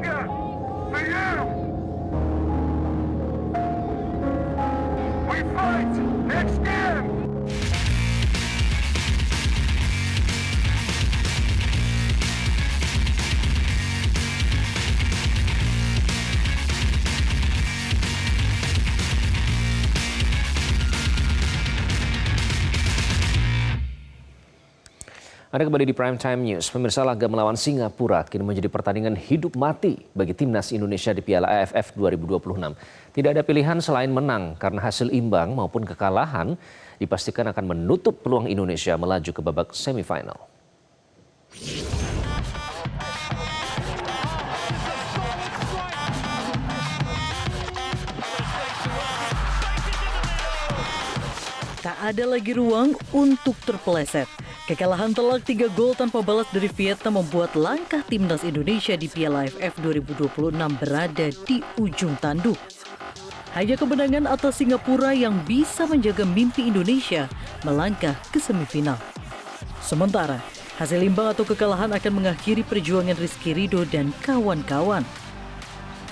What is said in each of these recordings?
America, for you. We fight next game. Anda kembali di Prime Time News. Pemirsa, laga melawan Singapura kini menjadi pertandingan hidup mati bagi timnas Indonesia di Piala AFF 2026. Tidak ada pilihan selain menang karena hasil imbang maupun kekalahan dipastikan akan menutup peluang Indonesia melaju ke babak semifinal. Tak ada lagi ruang untuk terpeleset. Kekalahan telak 3 gol tanpa balas dari Vietnam membuat langkah timnas Indonesia di Piala AFF 2026 berada di ujung tanduk. Hanya kemenangan atas Singapura yang bisa menjaga mimpi Indonesia melangkah ke semifinal. Sementara, hasil imbang atau kekalahan akan mengakhiri perjuangan Rizky Ridho dan kawan-kawan.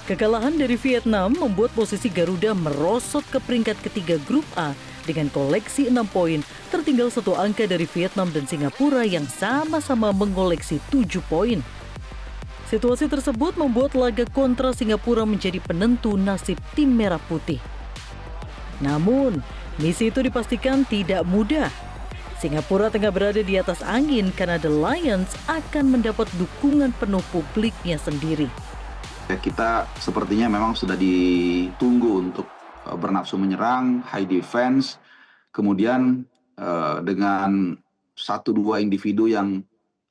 Kekalahan dari Vietnam membuat posisi Garuda merosot ke peringkat ketiga Grup A dengan koleksi 6 poin, tertinggal 1 angka dari Vietnam dan Singapura yang sama-sama mengoleksi 7 poin. Situasi tersebut membuat laga kontra Singapura menjadi penentu nasib tim merah putih. Namun, misi itu dipastikan tidak mudah. Singapura tengah berada di atas angin karena The Lions akan mendapat dukungan penuh publiknya sendiri. Kita sepertinya memang sudah ditunggu untuk bernafsu menyerang, high defense, kemudian dengan 1-2 individu yang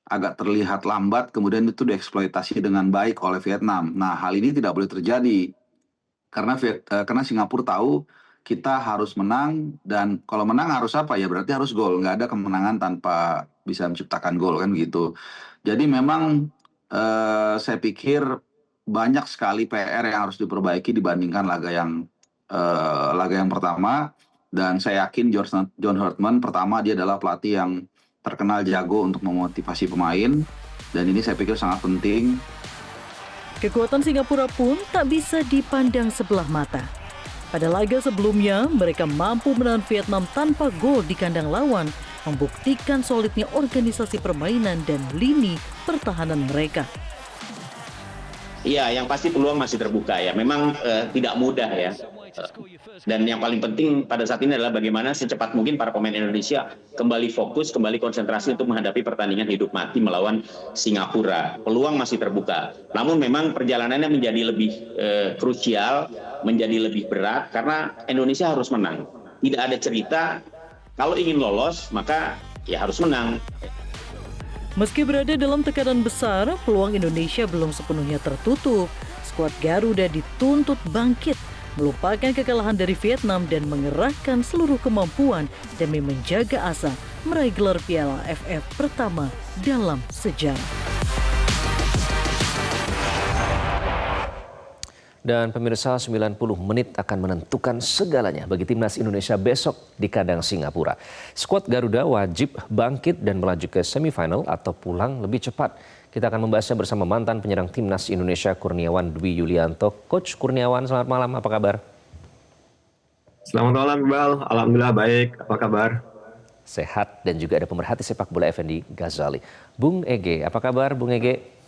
agak terlihat lambat, kemudian itu dieksploitasi dengan baik oleh Vietnam. Nah, hal ini tidak boleh terjadi karena Singapura tahu kita harus menang, dan kalau menang harus apa ya, berarti harus gol. Nggak ada kemenangan tanpa bisa menciptakan gol, kan gitu. Jadi memang saya pikir banyak sekali PR yang harus diperbaiki dibandingkan laga yang pertama, dan saya yakin John Hurtman, pertama dia adalah pelatih yang terkenal jago untuk memotivasi pemain, dan ini saya pikir sangat penting. Kekuatan Singapura pun tak bisa dipandang sebelah mata. Pada laga sebelumnya, mereka mampu menahan Vietnam tanpa gol di kandang lawan, membuktikan solidnya organisasi permainan dan lini pertahanan mereka. Iya, yang pasti peluang masih terbuka ya. Memang tidak mudah ya. Dan yang paling penting pada saat ini adalah bagaimana secepat mungkin para pemain Indonesia kembali fokus, kembali konsentrasi untuk menghadapi pertandingan hidup mati melawan Singapura. Peluang masih terbuka. Namun memang perjalanannya menjadi lebih krusial, menjadi lebih berat karena Indonesia harus menang. Tidak ada cerita kalau ingin lolos maka ya harus menang. Meski berada dalam tekanan besar, peluang Indonesia belum sepenuhnya tertutup. Skuad Garuda dituntut bangkit, melupakan kekalahan dari Vietnam dan mengerahkan seluruh kemampuan demi menjaga asa meraih gelar Piala AFF pertama dalam sejarah. Dan pemirsa, 90 menit akan menentukan segalanya bagi timnas Indonesia besok di kandang Singapura. Skuad Garuda wajib bangkit dan melaju ke semifinal atau pulang lebih cepat. Kita akan membahasnya bersama mantan penyerang timnas Indonesia Kurniawan Dwi Yulianto. Coach Kurniawan, selamat malam, apa kabar? Selamat malam, Iqbal. Alhamdulillah baik, apa kabar? Sehat, dan juga ada pemerhati sepak bola Effendi Ghazali. Bung Ege, apa kabar Bung Ege?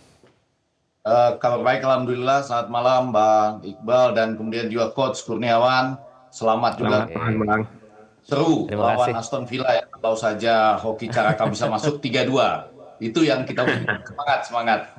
Kabar baik, alhamdulillah. Selamat malam Bang Iqbal, dan kemudian juga Coach Kurniawan. Selamat juga. Bang. Seru lawan kasih. Aston Villa ya. Kalau saja Hoki Caraka bisa masuk 3-2. Itu yang kita semangat.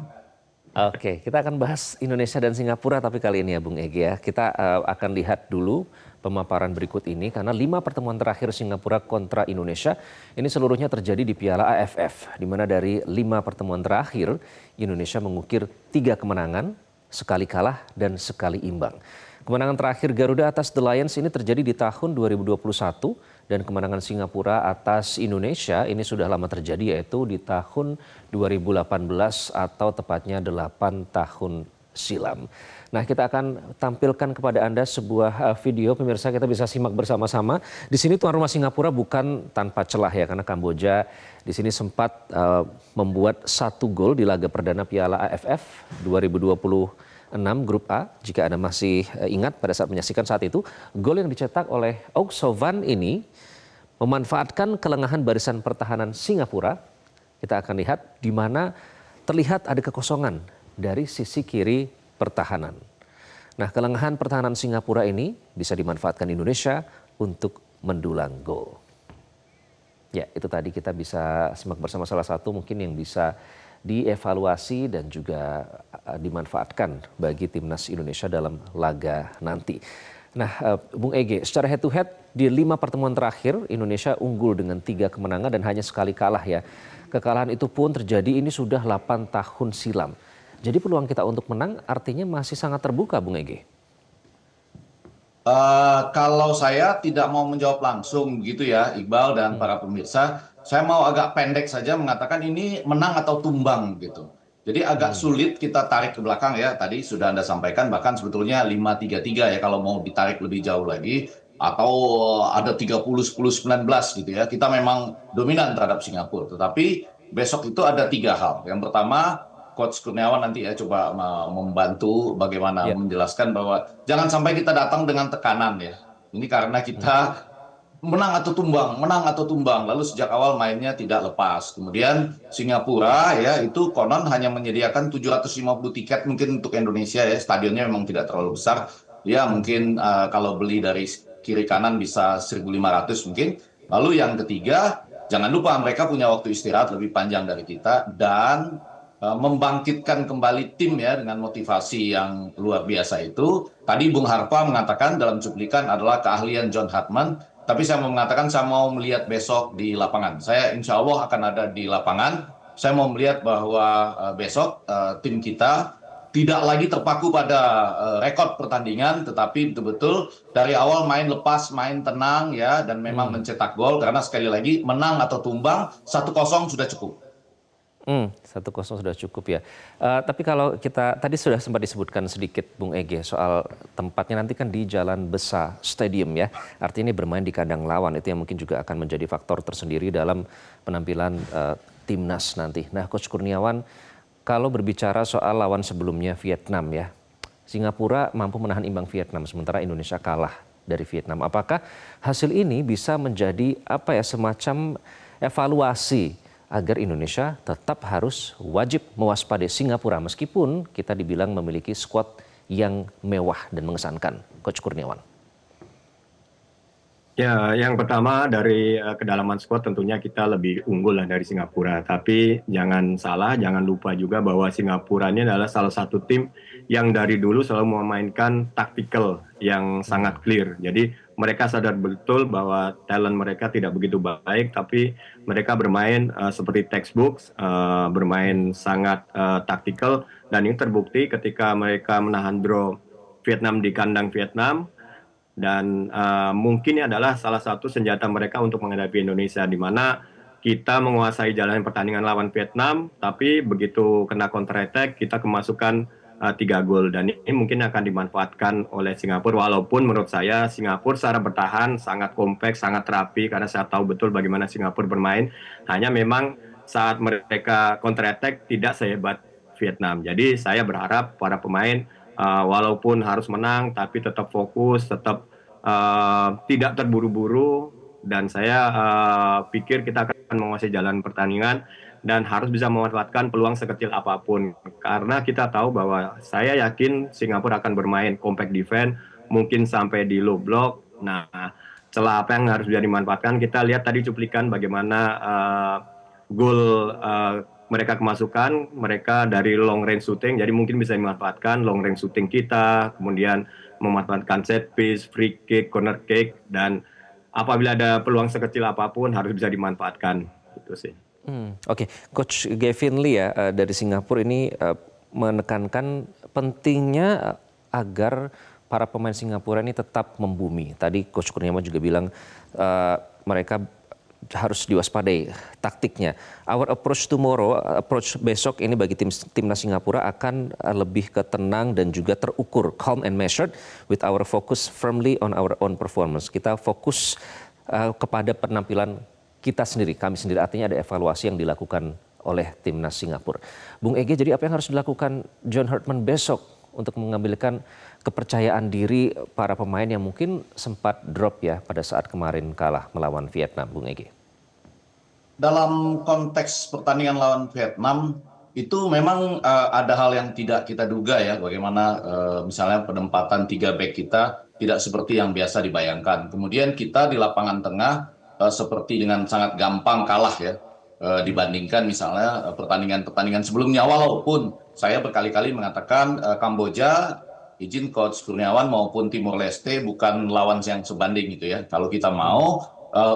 Oke, kita akan bahas Indonesia dan Singapura, tapi kali ini ya Bung Ege ya. Kita akan lihat dulu pemaparan berikut ini karena 5 pertemuan terakhir Singapura kontra Indonesia ini seluruhnya terjadi di Piala AFF, di mana dari 5 pertemuan terakhir Indonesia mengukir 3 kemenangan, sekali kalah dan sekali imbang. Kemenangan terakhir Garuda atas The Lions ini terjadi di tahun 2021 dan kemenangan Singapura atas Indonesia ini sudah lama terjadi, yaitu di tahun 2018 atau tepatnya 8 tahun silam. Nah, kita akan tampilkan kepada Anda sebuah video, pemirsa, kita bisa simak bersama-sama. Di sini tuan rumah Singapura bukan tanpa celah ya, karena Kamboja di sini sempat membuat 1 gol di laga perdana Piala AFF 2026 Grup A. Jika Anda masih ingat pada saat menyaksikan saat itu, gol yang dicetak oleh Ok So Van ini memanfaatkan kelengahan barisan pertahanan Singapura. Kita akan lihat di mana terlihat ada kekosongan dari sisi kiri pertahanan. Nah, kelengahan pertahanan Singapura ini bisa dimanfaatkan Indonesia untuk mendulang gol. Ya, itu tadi kita bisa simak bersama salah satu mungkin yang bisa dievaluasi dan juga dimanfaatkan bagi timnas Indonesia dalam laga nanti. Nah, Bung Ege, secara head to head di 5 pertemuan terakhir Indonesia unggul dengan 3 kemenangan dan hanya sekali kalah ya. Kekalahan itu pun terjadi ini sudah 8 tahun silam. Jadi peluang kita untuk menang artinya masih sangat terbuka, Bung Ege. Kalau saya tidak mau menjawab langsung gitu ya, Iqbal dan para pemirsa, saya mau agak pendek saja mengatakan ini menang atau tumbang gitu. Jadi agak sulit kita tarik ke belakang ya, tadi sudah Anda sampaikan bahkan sebetulnya 5-3-3 ya kalau mau ditarik lebih jauh lagi. Atau ada 30-10-19 gitu ya, kita memang dominan terhadap Singapura. Tetapi besok itu ada 3 hal. Yang pertama, Coach Kurniawan nanti ya coba membantu bagaimana menjelaskan bahwa jangan sampai kita datang dengan tekanan ya. Ini karena kita menang atau tumbang, lalu sejak awal mainnya tidak lepas. Kemudian Singapura ya itu konon hanya menyediakan 750 tiket mungkin untuk Indonesia ya, stadionnya memang tidak terlalu besar. Ya mungkin kalau beli dari kiri kanan bisa 1.500 mungkin. Lalu yang ketiga, jangan lupa mereka punya waktu istirahat lebih panjang dari kita dan membangkitkan kembali tim ya dengan motivasi yang luar biasa itu. Tadi Bung Harpa mengatakan dalam cuplikan adalah keahlian John Hartman, tapi saya mau mengatakan saya mau melihat besok di lapangan. Saya insya Allah akan ada di lapangan. Saya mau melihat bahwa besok tim kita tidak lagi terpaku pada rekod pertandingan, tetapi betul-betul dari awal main lepas, main tenang ya, dan memang mencetak gol. Karena sekali lagi menang atau tumbang 1-0 sudah cukup. 1-0 sudah cukup ya. Tapi kalau kita tadi sudah sempat disebutkan sedikit Bung Ege soal tempatnya nanti kan di Jalan Besar Stadium ya. Artinya ini bermain di kandang lawan, itu yang mungkin juga akan menjadi faktor tersendiri dalam penampilan timnas nanti. Nah, Coach Kurniawan, kalau berbicara soal lawan sebelumnya Vietnam ya, Singapura mampu menahan imbang Vietnam sementara Indonesia kalah dari Vietnam. Apakah hasil ini bisa menjadi semacam evaluasi agar Indonesia tetap harus wajib mewaspadai Singapura meskipun kita dibilang memiliki skuad yang mewah dan mengesankan, Coach Kurniawan? Ya, yang pertama dari kedalaman skuad tentunya kita lebih unggul lah dari Singapura. Tapi jangan salah, jangan lupa juga bahwa Singapura ini adalah salah satu tim yang dari dulu selalu memainkan taktikal yang sangat clear. Jadi mereka sadar betul bahwa talent mereka tidak begitu baik, tapi mereka bermain seperti textbook, bermain sangat taktikal, dan ini terbukti ketika mereka menahan draw Vietnam di kandang Vietnam. Dan mungkin ini adalah salah satu senjata mereka untuk menghadapi Indonesia, di mana kita menguasai jalan pertandingan lawan Vietnam, tapi begitu kena counter attack kita kemasukan 3 gol, dan ini mungkin akan dimanfaatkan oleh Singapura. Walaupun menurut saya Singapura secara bertahan sangat kompleks, sangat rapi, karena saya tahu betul bagaimana Singapura bermain. Hanya memang saat mereka counter attack tidak sehebat Vietnam. Jadi saya berharap para pemain walaupun harus menang tapi tetap fokus, tetap tidak terburu-buru, dan saya pikir kita akan menguasai jalan pertandingan dan harus bisa memanfaatkan peluang sekecil apapun, karena kita tahu bahwa saya yakin Singapura akan bermain compact defense, mungkin sampai di low block. Nah, celah apa yang harus bisa dimanfaatkan? Kita lihat tadi cuplikan bagaimana gol mereka kemasukan, mereka dari long range shooting, jadi mungkin bisa dimanfaatkan long range shooting kita, kemudian memanfaatkan set piece, free kick, corner kick, dan apabila ada peluang sekecil apapun harus bisa dimanfaatkan. Itu sih. Oke, Coach Gavin Lee ya dari Singapura ini menekankan pentingnya agar para pemain Singapura ini tetap membumi. Tadi Coach Kurniawan juga bilang mereka harus diwaspadai taktiknya. Our approach tomorrow, approach besok ini bagi timnas Singapura akan lebih ke tenang dan juga terukur, calm and measured, with our focus firmly on our own performance. Kita fokus kepada penampilan kita sendiri, kami sendiri. Artinya ada evaluasi yang dilakukan oleh timnas Singapura. Bung Ege, jadi apa yang harus dilakukan John Hartman besok untuk mengambilkan kepercayaan diri para pemain yang mungkin sempat drop ya pada saat kemarin kalah melawan Vietnam, Bung Ege? Dalam konteks pertandingan lawan Vietnam, itu memang ada hal yang tidak kita duga ya, bagaimana misalnya penempatan 3 back kita tidak seperti yang biasa dibayangkan. Kemudian kita di lapangan tengah seperti dengan sangat gampang kalah ya, dibandingkan misalnya pertandingan-pertandingan sebelumnya. Walaupun saya berkali-kali mengatakan Kamboja, izin Coach Kurniawan, maupun Timor Leste bukan lawan yang sebanding gitu ya. Kalau kita mau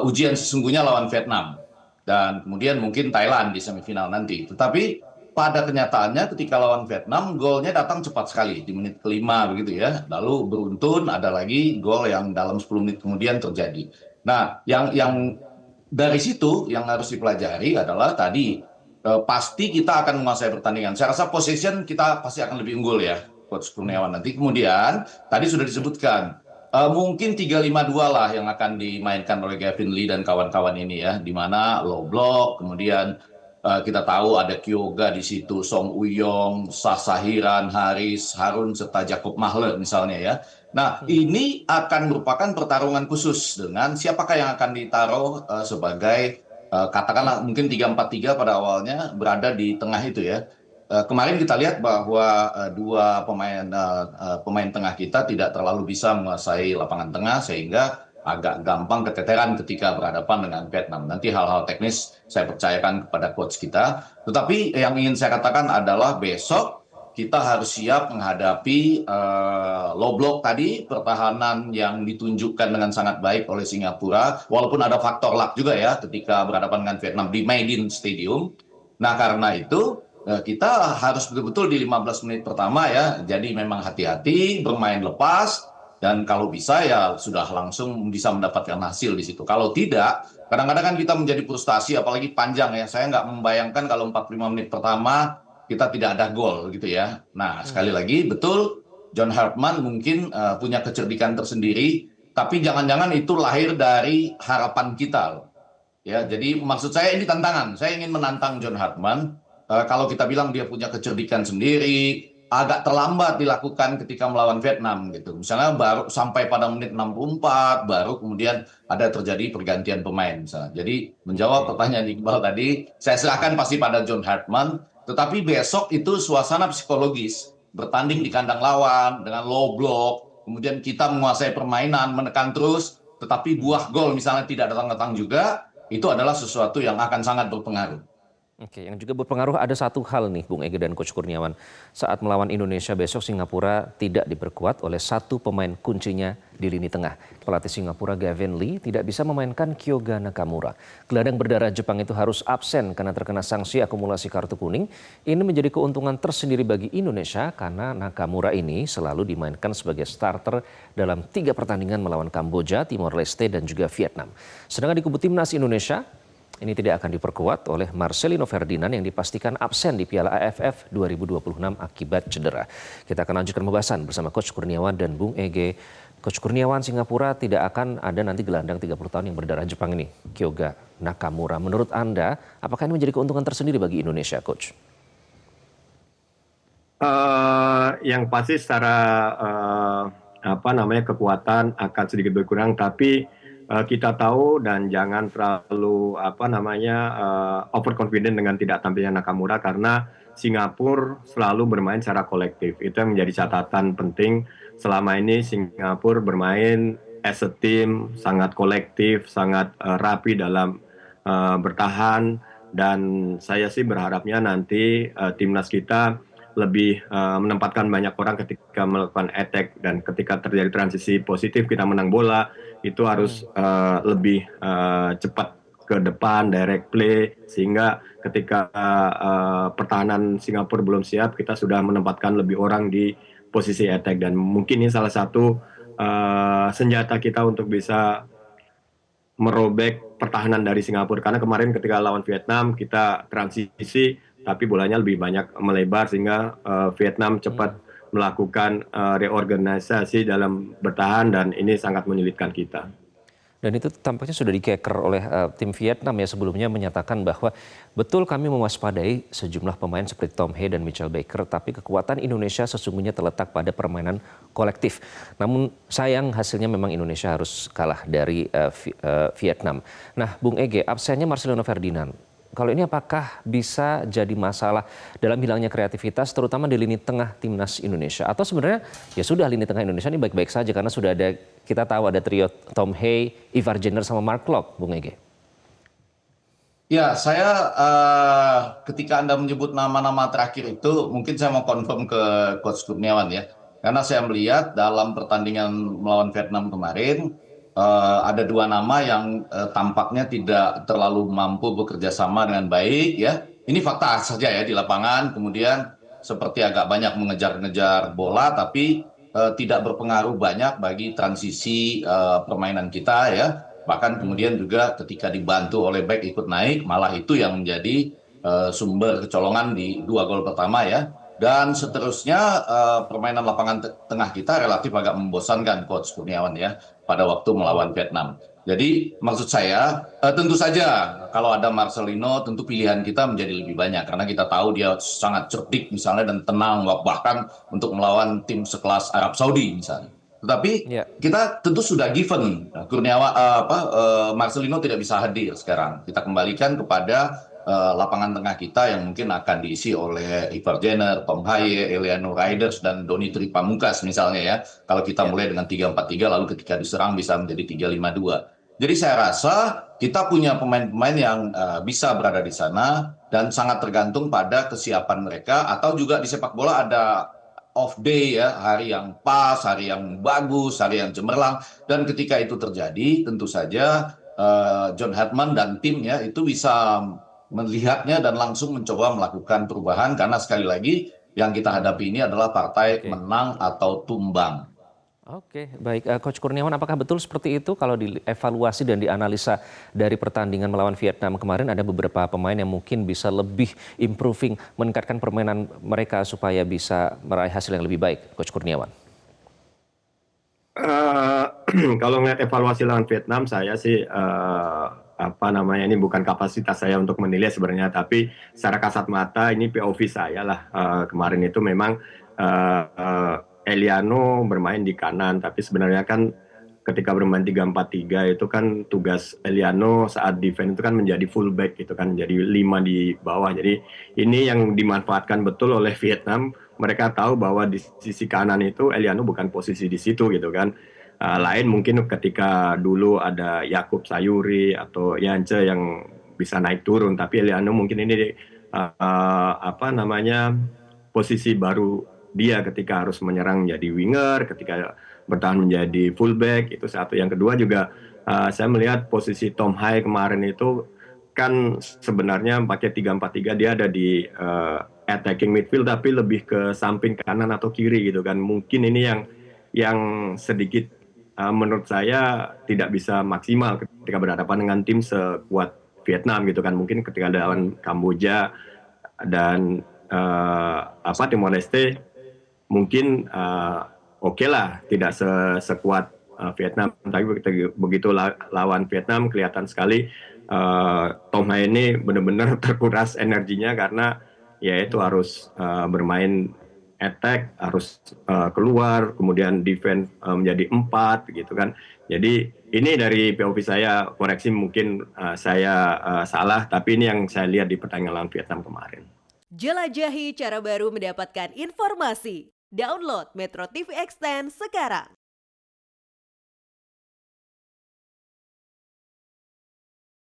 ujian sesungguhnya lawan Vietnam dan kemudian mungkin Thailand di semifinal nanti. Tetapi pada kenyataannya ketika lawan Vietnam golnya datang cepat sekali di menit kelima begitu ya. Lalu beruntun ada lagi gol yang dalam 10 menit kemudian terjadi. Nah, yang dari situ yang harus dipelajari adalah tadi pasti kita akan menguasai pertandingan. Saya rasa possession kita pasti akan lebih unggul ya, Coach Kurniawan nanti. Kemudian tadi sudah disebutkan mungkin 3-5-2 lah yang akan dimainkan oleh Gavin Lee dan kawan-kawan ini ya, di mana low block, kemudian kita tahu ada Kyoga di situ, Song Uyong, Sasahiran, Haris, Harun serta Jacob Mahler misalnya ya. Nah, ini akan merupakan pertarungan khusus dengan siapakah yang akan ditaruh sebagai katakanlah mungkin 3-4-3 pada awalnya berada di tengah itu ya. Kemarin kita lihat bahwa dua pemain tengah kita tidak terlalu bisa menguasai lapangan tengah sehingga agak gampang keteteran ketika berhadapan dengan Vietnam. Nanti hal-hal teknis saya percayakan kepada coach kita. Tetapi yang ingin saya katakan adalah besok kita harus siap menghadapi low block tadi, pertahanan yang ditunjukkan dengan sangat baik oleh Singapura. Walaupun ada faktor luck juga ya ketika berhadapan dengan Vietnam di Maidin Stadium. Nah, karena itu kita harus betul-betul di 15 menit pertama ya. Jadi memang hati-hati, bermain lepas, dan kalau bisa ya sudah langsung bisa mendapatkan hasil di situ. Kalau tidak, kadang-kadang kan kita menjadi frustasi, apalagi panjang ya. Saya nggak membayangkan kalau 45 menit pertama kita tidak ada gol gitu ya. Nah, sekali lagi betul John Hartman mungkin punya kecerdikan tersendiri, tapi jangan-jangan itu lahir dari harapan kita loh. Ya, jadi maksud saya ini tantangan. Saya ingin menantang John Hartman. Kalau kita bilang dia punya kecerdikan sendiri, agak terlambat dilakukan ketika melawan Vietnam gitu. Misalnya baru sampai pada menit 64 baru kemudian ada terjadi pergantian pemain misalnya. Jadi menjawab pertanyaan Iqbal tadi, saya serahkan pasti pada John Hartman. Tetapi besok itu suasana psikologis, bertanding di kandang lawan dengan low block, kemudian kita menguasai permainan, menekan terus, tetapi buah gol misalnya tidak datang-datang juga, itu adalah sesuatu yang akan sangat berpengaruh. Oke, yang juga berpengaruh ada satu hal nih Bung Ege dan Coach Kurniawan. Saat melawan Indonesia besok, Singapura tidak diperkuat oleh satu pemain kuncinya di lini tengah. Pelatih Singapura Gavin Lee tidak bisa memainkan Kyoga Nakamura. Gelandang berdarah Jepang itu harus absen karena terkena sanksi akumulasi kartu kuning. Ini menjadi keuntungan tersendiri bagi Indonesia karena Nakamura ini selalu dimainkan sebagai starter dalam 3 pertandingan melawan Kamboja, Timor Leste dan juga Vietnam. Sedangkan di kubu timnas Indonesia, ini tidak akan diperkuat oleh Marcelino Ferdinand yang dipastikan absen di Piala AFF 2026 akibat cedera. Kita akan lanjutkan pembahasan bersama Coach Kurniawan dan Bung Ege. Coach Kurniawan, Singapura tidak akan ada nanti gelandang 30 tahun yang berdarah Jepang ini, Kyoga Nakamura. Menurut Anda, apakah ini menjadi keuntungan tersendiri bagi Indonesia, Coach? Yang pasti secara kekuatan akan sedikit berkurang, tapi kita tahu dan jangan terlalu overconfident dengan tidak tampilnya Nakamura karena Singapura selalu bermain secara kolektif. Itu yang menjadi catatan penting. Selama ini Singapura bermain as a team, sangat kolektif, sangat rapi dalam bertahan, dan saya sih berharapnya nanti timnas kita lebih menempatkan banyak orang ketika melakukan attack, dan ketika terjadi transisi positif kita menang bola itu harus lebih cepat ke depan, direct play, sehingga ketika pertahanan Singapura belum siap kita sudah menempatkan lebih orang di posisi attack, dan mungkin ini salah satu senjata kita untuk bisa merobek pertahanan dari Singapura. Karena kemarin ketika lawan Vietnam kita transisi, tapi bolanya lebih banyak melebar sehingga Vietnam cepat melakukan reorganisasi dalam bertahan dan ini sangat menyulitkan kita. Dan itu tampaknya sudah dikeker oleh tim Vietnam ya sebelumnya menyatakan bahwa betul kami mewaspadai sejumlah pemain seperti Tom Hye dan Mitchell Baker, tapi kekuatan Indonesia sesungguhnya terletak pada permainan kolektif. Namun sayang hasilnya memang Indonesia harus kalah dari Vietnam. Nah, Bung Ege, absennya Marcelino Ferdinand, kalau ini apakah bisa jadi masalah dalam hilangnya kreativitas terutama di lini tengah timnas Indonesia? Atau sebenarnya ya sudah lini tengah Indonesia ini baik-baik saja karena sudah ada, kita tahu ada trio Tom Hye, Ivar Jenner sama Mark Locke, Bung Ege. Ya, saya ketika Anda menyebut nama-nama terakhir itu, mungkin saya mau confirm ke Coach Kurniawan ya. Karena saya melihat dalam pertandingan melawan Vietnam kemarin, ada dua nama yang tampaknya tidak terlalu mampu bekerja sama dengan baik ya. Ini fakta saja ya di lapangan, kemudian seperti agak banyak mengejar-ngejar bola, tapi tidak berpengaruh banyak bagi transisi permainan kita ya. Bahkan kemudian juga ketika dibantu oleh back ikut naik, malah itu yang menjadi sumber kecolongan di 2 gol pertama ya. Dan seterusnya permainan lapangan tengah kita relatif agak membosankan Coach Kurniawan ya pada waktu melawan Vietnam. Jadi maksud saya tentu saja kalau ada Marcelino tentu pilihan kita menjadi lebih banyak karena kita tahu dia sangat cerdik misalnya dan tenang bahkan untuk melawan tim sekelas Arab Saudi misalnya. Tetapi kita tentu sudah given Kurniawan Marcelino tidak bisa hadir sekarang. Kita kembalikan kepada lapangan tengah kita yang mungkin akan diisi oleh Ivar Jenner, Tom Hye, Eliano Raiders, dan Donitri Pamungkas misalnya ya. Kalau kita mulai dengan 3-4-3 lalu ketika diserang bisa menjadi 3-5-2. Jadi saya rasa kita punya pemain-pemain yang bisa berada di sana dan sangat tergantung pada kesiapan mereka atau juga di sepak bola ada off day ya, hari yang pas, hari yang bagus, hari yang cemerlang dan ketika itu terjadi tentu saja John Hartman dan timnya itu bisa melihatnya dan langsung mencoba melakukan perubahan karena sekali lagi yang kita hadapi ini adalah partai menang atau tumbang. Oke, baik. Coach Kurniawan, apakah betul seperti itu kalau dievaluasi dan dianalisa dari pertandingan melawan Vietnam kemarin ada beberapa pemain yang mungkin bisa lebih improving, meningkatkan permainan mereka supaya bisa meraih hasil yang lebih baik, Coach Kurniawan? Kalau ngeliat evaluasi lawan Vietnam, saya sih ini bukan kapasitas saya untuk menilai sebenarnya, tapi secara kasat mata ini POV saya lah. Kemarin itu memang Eliano bermain di kanan, tapi sebenarnya kan ketika bermain 3-4-3 itu kan tugas Eliano saat defense itu kan menjadi fullback gitu kan, jadi 5 di bawah. Jadi ini yang dimanfaatkan betul oleh Vietnam. Mereka tahu bahwa di sisi kanan itu Eliano bukan posisi di situ gitu kan. Lain mungkin ketika dulu ada Yakub Sayuri atau Yance yang bisa naik turun, tapi Eliano mungkin ini posisi baru dia ketika harus menyerang jadi winger, ketika bertahan menjadi fullback, itu satu. Yang kedua juga saya melihat posisi Tom Hye kemarin itu kan sebenarnya pakai 3-4-3 dia ada di attacking midfield tapi lebih ke samping kanan atau kiri gitu kan. Mungkin ini yang sedikit menurut saya tidak bisa maksimal ketika berhadapan dengan tim sekuat Vietnam gitu kan. Mungkin ketika lawan Kamboja dan Timor Leste mungkin oke lah tidak sekuat Vietnam, tapi begitu lawan Vietnam kelihatan sekali Tom Hye ini benar-benar terkuras energinya karena ya itu harus bermain attack, harus keluar, kemudian defense menjadi 4 gitu kan. Jadi ini dari POV saya, koreksi mungkin saya salah, tapi ini yang saya lihat di pertandingan lawan Vietnam kemarin. Jelajahi cara baru mendapatkan informasi. Download Metro TV Extend sekarang.